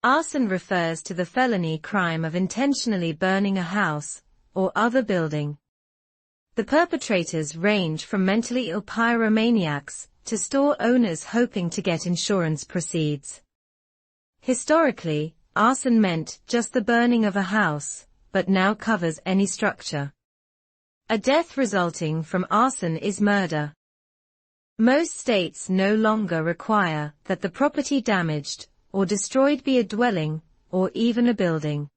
Arson refers to the felony crime of intentionally burning a house or other building. The perpetrators range from mentally ill pyromaniacs to store owners hoping to get insurance proceeds. Historically, arson meant just the burning of a house, but now covers any structure. A death resulting from arson is murder. Most states no longer require that the property damaged or destroyed be a dwelling or even a building.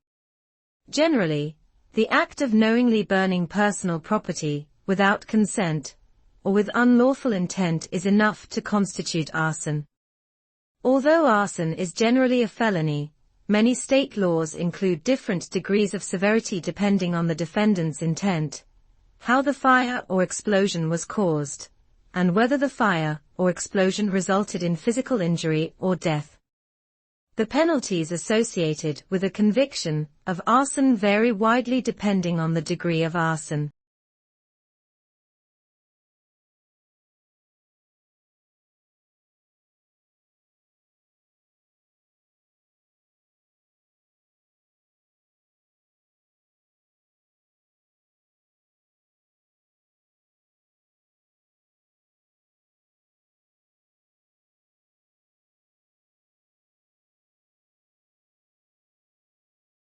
Generally, the act of knowingly burning personal property without consent or with unlawful intent is enough to constitute arson. Although arson is generally a felony, many state laws include different degrees of severity depending on the defendant's intent, how the fire or explosion was caused, and whether the fire or explosion resulted in physical injury or death. The penalties associated with a conviction of arson vary widely depending on the degree of arson.